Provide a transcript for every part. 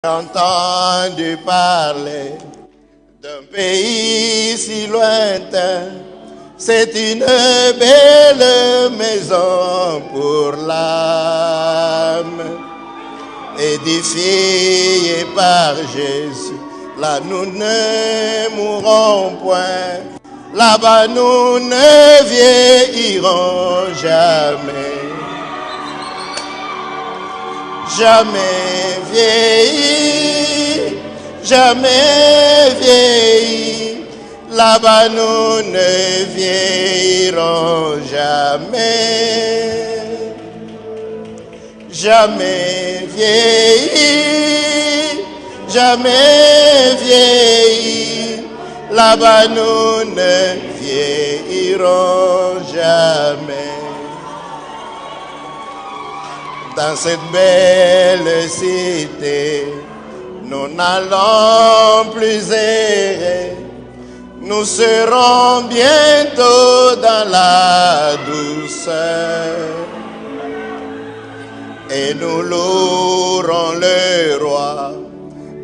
J'ai entendu parler d'un pays si lointain, c'est une belle maison pour l'âme, édifiée par Jésus. Là nous ne mourrons point, là-bas nous ne vieillirons jamais. Jamais vieilli, jamais vieilli, là-bas nous ne vieillirons jamais. Jamais vieilli, jamais vieilli, là-bas nous ne vieillirons jamais. Dans cette belle cité, nous n'allons plus errer. Nous serons bientôt dans la douceur. Et nous louerons le roi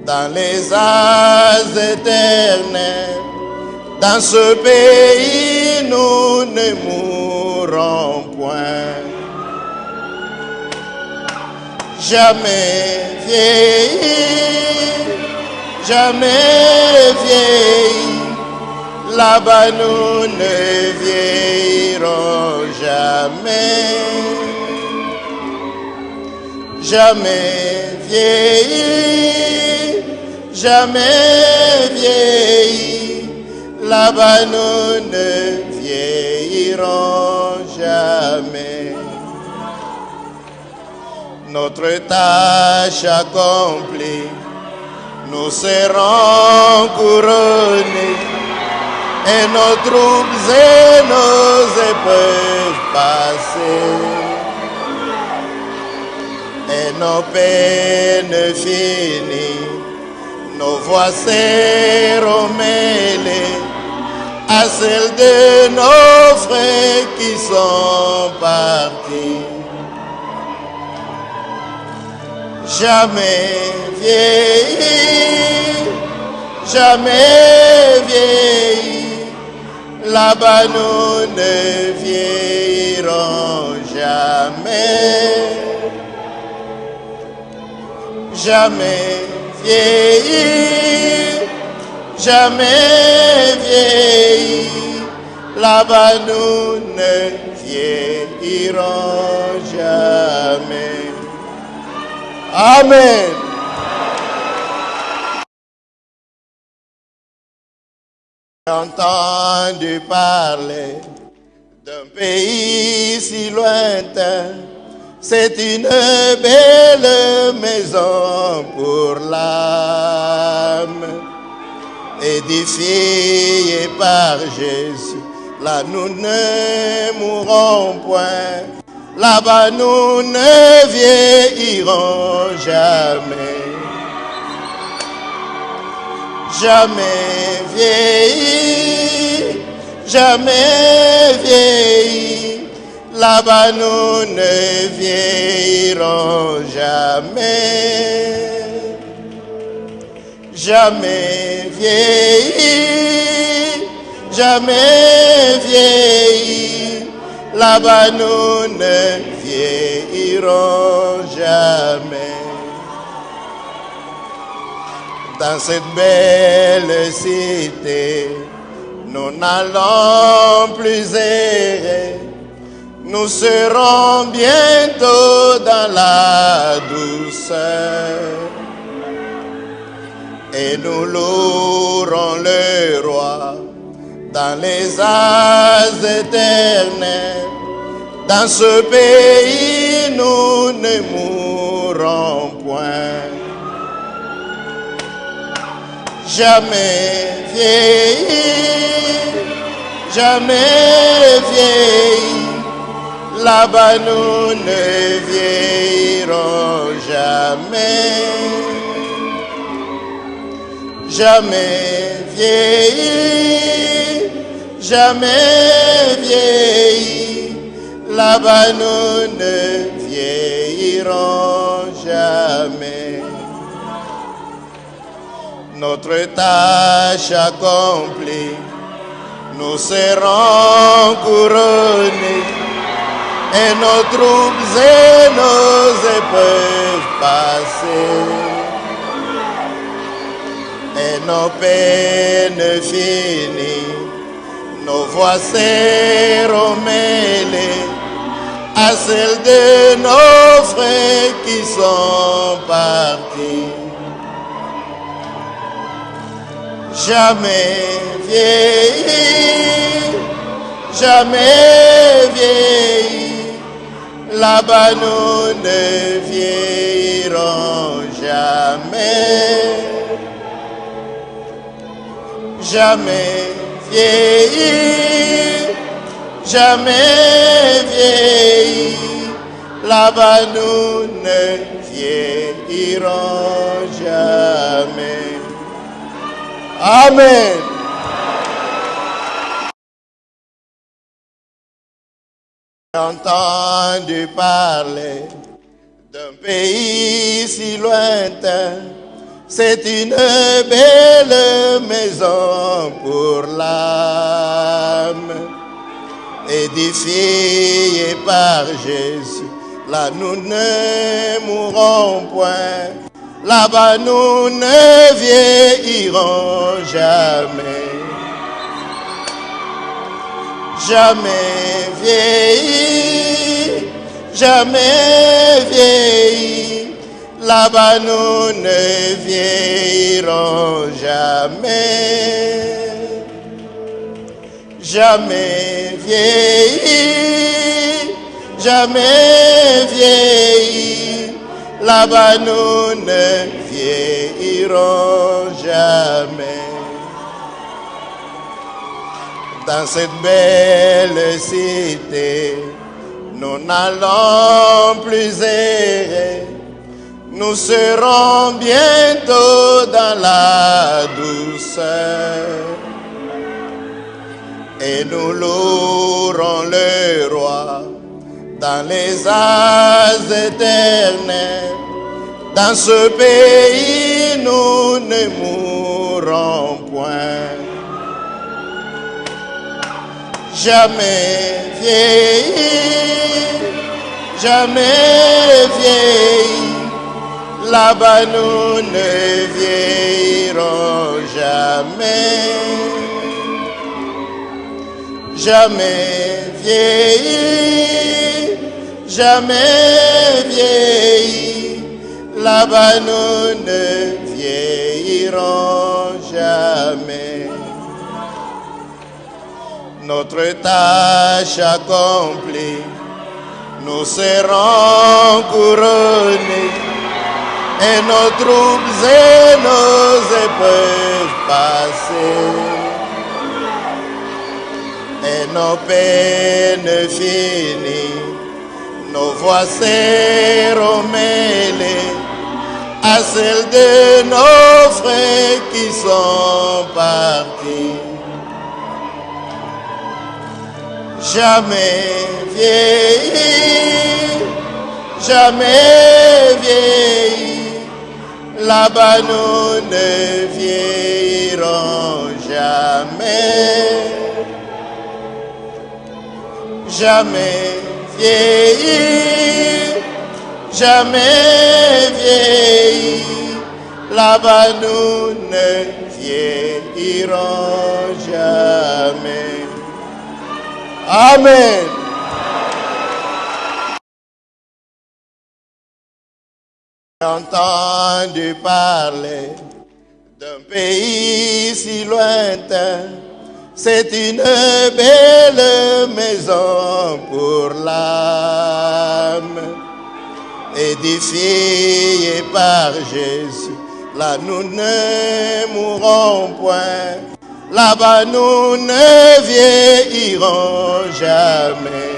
dans les âges éternels. Dans ce pays, nous ne mourrons point. Jamais vieilli, jamais vieilli, là-bas nous ne vieillirons jamais. Jamais vieilli, jamais vieilli, là-bas nous ne vieillirons jamais. Notre tâche accomplie, nous serons couronnés et nos troubles et nos épreuves passées et nos peines finies, nos voix seront mêlées à celles de nos frères qui sont partis. Jamais vieilli, jamais vieilli, là-bas nous ne vieillirons jamais. Jamais vieilli, jamais vieilli, là-bas nous ne vieillirons jamais. Amen. J'ai entendu parler d'un pays si lointain, c'est une belle maison pour l'âme, édifiée par Jésus. Là nous ne mourrons point. Là-bas nous ne vieillirons jamais. Jamais vieilli, jamais vieilli, là-bas nous ne vieillirons jamais. Jamais vieilli, jamais vieilli, là-bas nous ne vieillirons jamais. Dans cette belle cité, nous n'allons plus errer. Nous serons bientôt dans la douceur. Et nous louerons le roi dans les âges éternels. Dans ce pays, nous ne mourrons point. Jamais vieilli, jamais vieilli, là-bas nous ne vieillirons jamais. Jamais vieilli, jamais vieilli, là-bas nous ne vieillirons jamais. notre tâche accomplie, nous serons couronnés et nos troubles et nos épreuves passées et nos peines finies, nos voix seront mêlées à celles de nos frères qui sont partis. Jamais vieilli, jamais vieilli, là-bas nous ne vieillirons jamais. Jamais vieilli, jamais vieilli, là-bas nous ne vieillirons jamais. Amen. J'ai entendu parler d'un pays si lointain. C'est une belle maison pour l'âme, édifiée par Jésus. Là nous ne mourrons point, là-bas nous ne vieillirons jamais. Jamais vieilli, jamais vieilli, là-bas nous ne vieillirons jamais. Jamais vieilli, jamais vieilli, là-bas nous ne vieillirons jamais. Dans cette belle cité, nous n'allons plus errer. Nous serons bientôt dans la douceur. Et nous louerons le roi dans les âges éternels. Dans ce pays, nous ne mourrons point. Jamais vieilli, jamais vieilli, là-bas nous ne vieillirons jamais. Jamais vieilli, jamais vieilli, là-bas nous ne vieillirons jamais. Notre tâche accomplie, nous serons couronnés et nos troubles et nos épreuves passées et nos peines finies, nos voix seront mêlées à celles de nos frères qui sont partis. Jamais vieilli, jamais vieilli, là-bas nous ne vieillirons jamais. Jamais vieilli, jamais vieilli, là-bas nous ne vieillirons jamais. Amen. J'ai entendu parler d'un pays si lointain. C'est une belle maison pour l'âme, édifiée par Jésus. Là nous ne mourrons point, là-bas nous ne vieillirons jamais.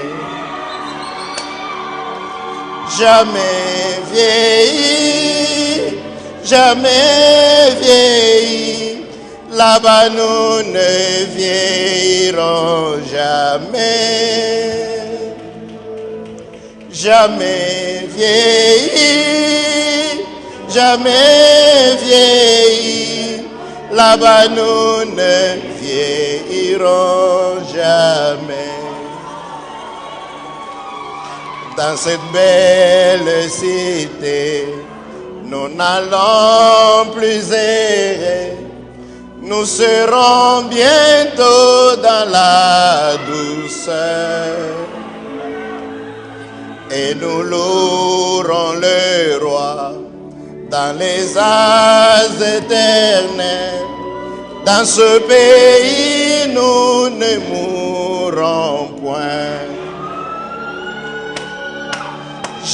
Jamais vieilli, jamais vieilli, là-bas nous ne vieillirons jamais. Jamais vieilli, jamais vieilli, là-bas nous ne vieillirons jamais. Dans cette belle cité, nous n'allons plus errer. Nous serons bientôt dans la douceur. Et nous louerons le roi dans les âges éternels. Dans ce pays, nous ne mourrons point.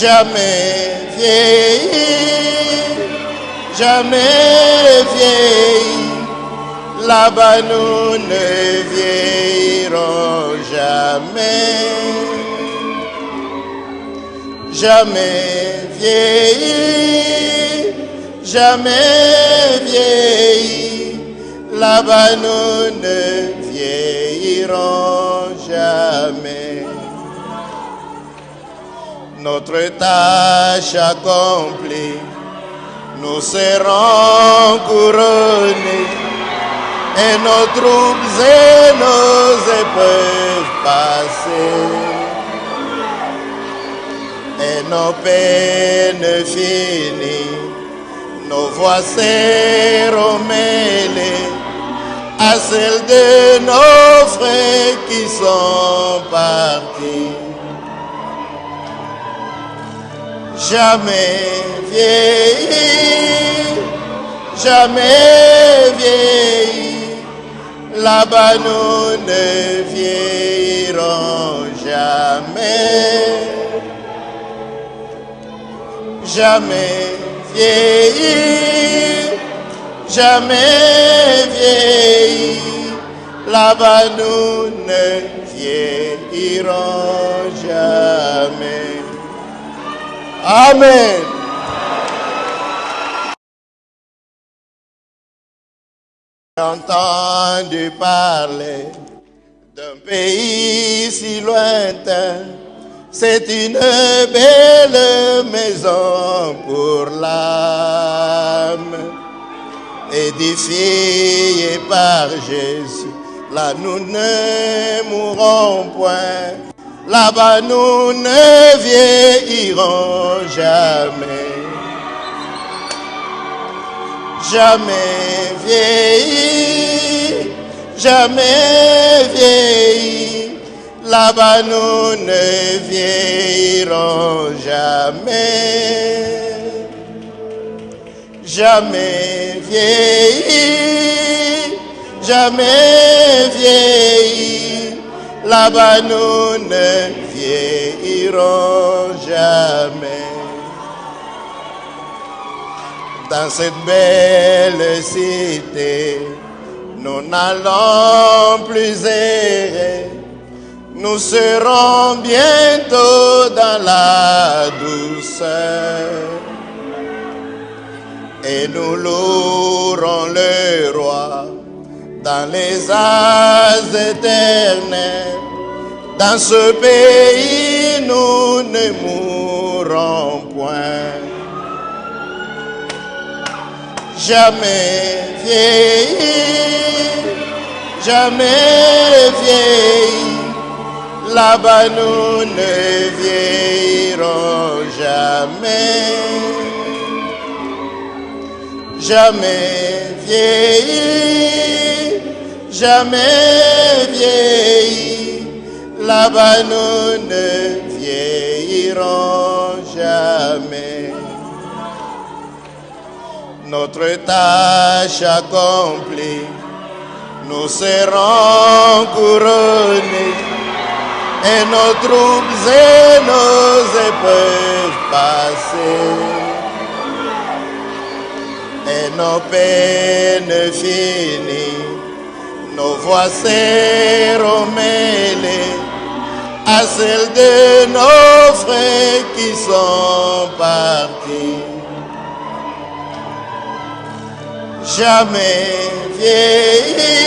Jamais vieilli, jamais vieilli. Là-bas nous ne vieillirons jamais. Jamais vieilli, jamais vieilli. Là-bas nous ne vieillirons jamais. Notre tâche accomplie, nous serons couronnés. Et nos troubles et nos épreuves passées, et nos peines finies, nos voix seront mêlées à celles de nos frères qui sont partis. Jamais vieilli, jamais vieilli. Là-bas nous ne vieillirons jamais. Jamais vieilli, jamais vieilli. Là-bas nous ne vieillirons jamais. Amen. J'ai entendu parler d'un pays si lointain. C'est une belle maison pour l'âme. Édifiée par Jésus, là nous ne mourrons point. Là-bas nous ne vieillirons jamais. Jamais vieilli, jamais vieilli. Là-bas nous ne vieillirons jamais. Jamais vieilli, jamais vieilli. Là-bas nous ne vieillirons jamais. Dans cette belle cité, nous n'allons plus errer. Nous serons bientôt dans la douceur. Et nous louerons le roi dans les âges éternels. Dans ce pays, nous ne mourrons point. Jamais vieilli, jamais vieilli. Là-bas nous ne vieillirons jamais. Jamais vieilli, jamais vieilli. Là-bas nous ne vieillirons jamais. Notre tâche accomplie, nous serons couronnés. Et nos troubles et nos épreuves passées, et nos peines finies, nos voix seront mêlées à celles de nos frères qui sont partis. Jamais vieilli,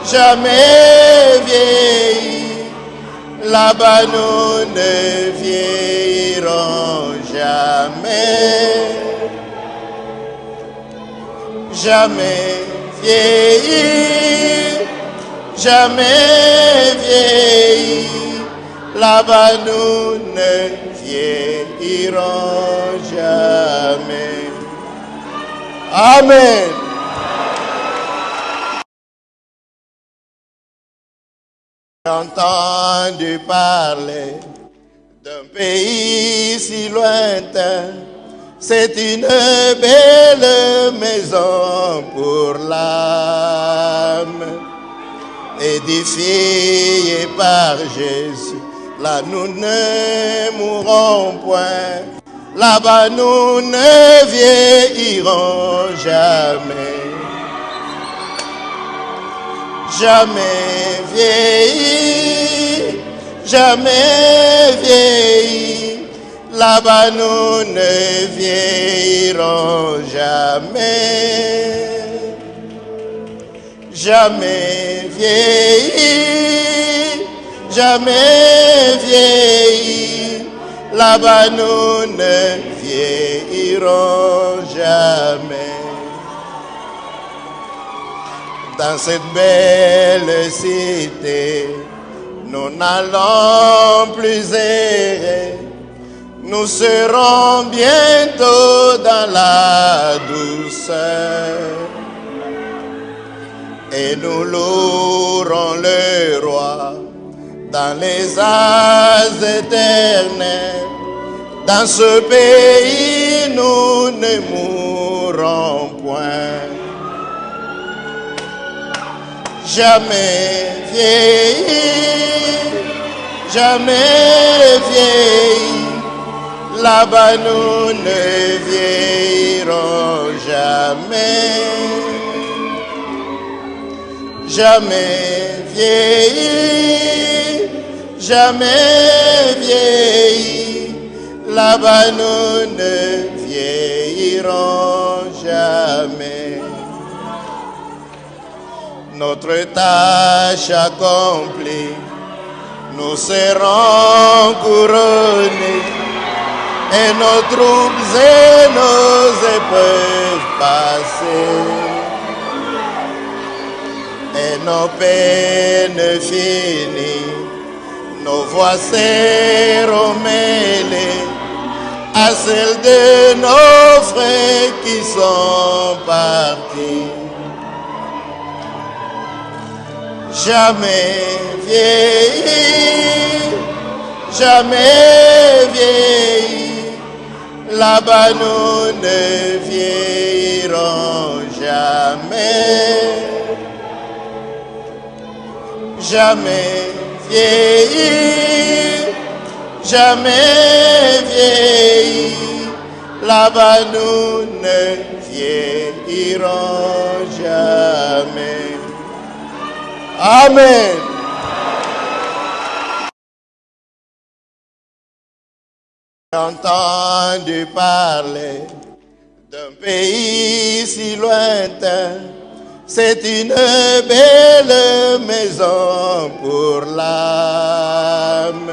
jamais vieilli. Là-bas nous ne vieillirons jamais. jamais vieilli, jamais vieilli. Là-bas nous ne vieillirons jamais. Amen. J'ai entendu parler d'un pays si lointain. C'est une belle maison pour l'âme, édifiée par Jésus. Là nous ne mourrons point, là-bas nous ne vieillirons jamais. Jamais vieilli, jamais vieilli, là-bas nous ne vieillirons jamais. Jamais vieilli, jamais vieilli, là-bas nous ne vieillirons jamais. Dans cette belle cité, nous n'allons plus errer. Nous serons bientôt dans la douceur. Et nous louerons le roi dans les âges éternels. Dans ce pays, nous ne mourrons point. Jamais vieilli, jamais vieilli, là-bas nous ne vieillirons jamais. Jamais vieilli, jamais vieilli, là-bas nous ne vieillirons jamais. Notre tâche accomplie, nous serons couronnés, et nos troubles et nos épreuves passées, et nos peines finies, nos voix seront mêlées à celles de nos frères qui sont partis. Jamais vieilli, jamais vieilli, là-bas nous ne vieillirons jamais. Jamais vieilli, jamais vieilli, là-bas nous ne vieillirons jamais. Amen. J'ai entendu parler d'un pays si lointain. C'est une belle maison pour l'âme,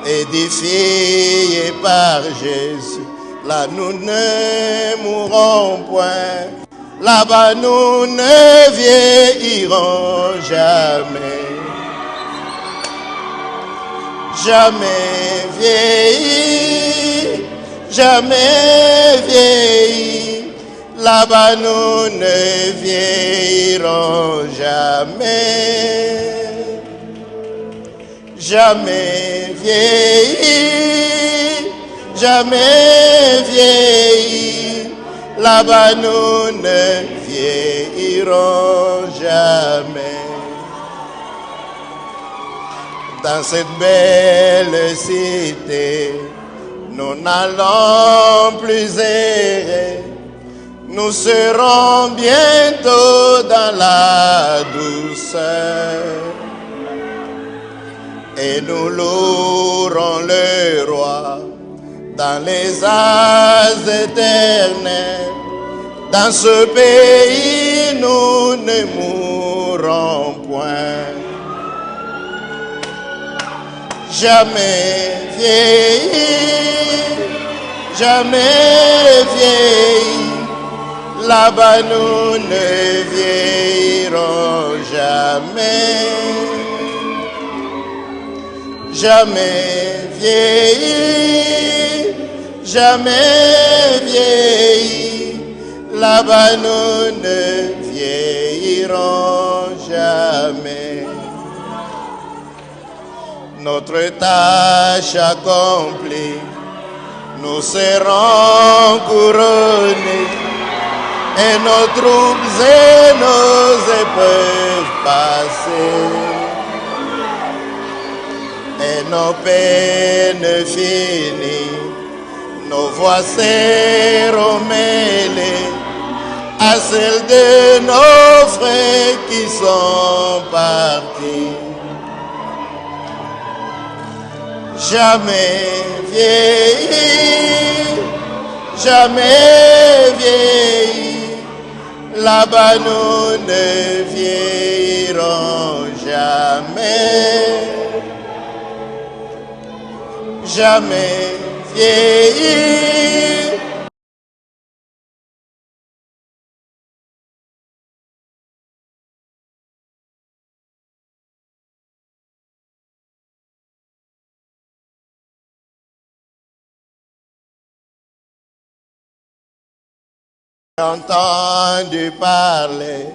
édifiée par Jésus. Là nous ne mourrons point, là-bas nous ne vieillirons jamais. Jamais vieilli, jamais vieilli, là-bas nous ne vieillirons jamais. Jamais vieilli, jamais vieilli, là-bas nous ne vieillirons jamais. Dans cette belle cité, nous n'allons plus errer. Nous serons bientôt dans la douceur. Et nous louerons le roi dans les âges éternels. Dans ce pays, nous ne mourrons point. Jamais vieilli, jamais vieilli, là-bas nous ne vieillirons jamais. Jamais vieilli, jamais vieilli, là-bas nous ne vieillirons jamais. Notre tâche accomplie, nous serons couronnés, et nos troubles et nos épreuves passées, et nos peines finies, nos voix seront mêlées à celles de nos frères qui sont partis. Jamais vieilli, jamais vieilli, là-bas nous ne vieillirons jamais. Jamais vieilli. J'ai entendu parler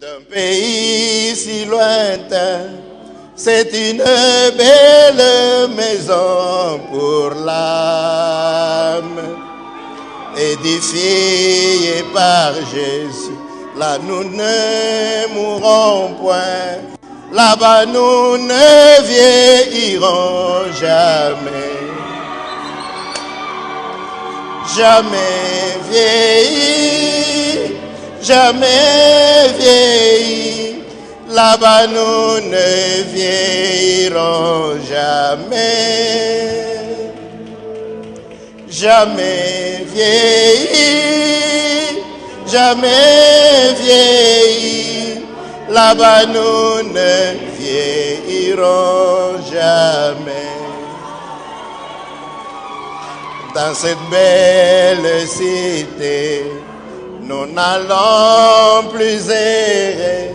d'un pays si lointain. C'est une belle maison pour l'âme, édifiée par Jésus. Là nous ne mourrons point, là-bas nous ne vieillirons jamais. Jamais vieilli, jamais vieilli, là-bas nous ne vieillirons jamais. Jamais vieilli, jamais vieilli, là-bas nous ne vieillirons jamais. Dans cette belle cité, nous n'allons plus errer.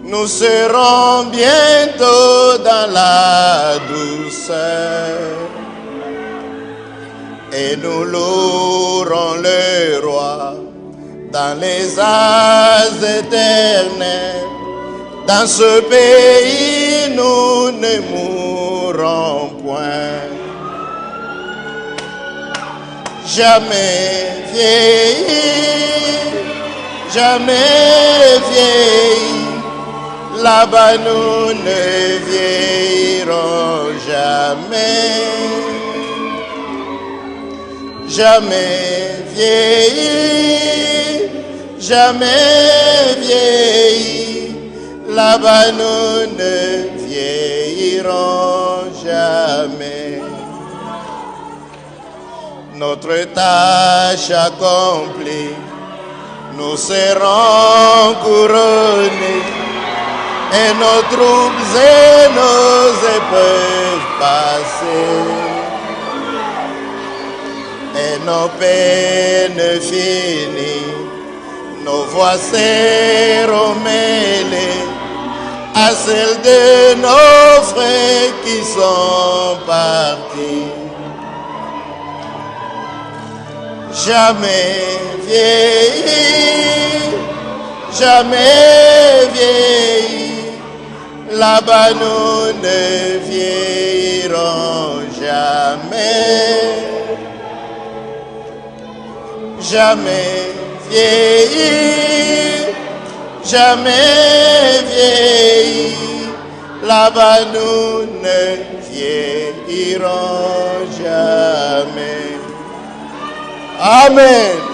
Nous serons bientôt dans la douceur. Et nous louerons le roi dans les âges éternels. Dans ce pays, nous ne mourrons point. Jamais vieilli, jamais vieilli, là-bas nous ne vieillirons jamais. Jamais vieilli, jamais vieilli, là-bas nous ne vieillirons jamais. Notre tâche accomplie, nous serons couronnés, et nos troubles et nos épreuves passées, et nos peines finies, nos voix seront mêlées à celles de nos frères qui sont partis. Jamais vieilli, jamais vieilli, là-bas nous ne vieillirons jamais. Jamais vieilli, jamais vieilli, là-bas nous ne vieillirons jamais. Amen.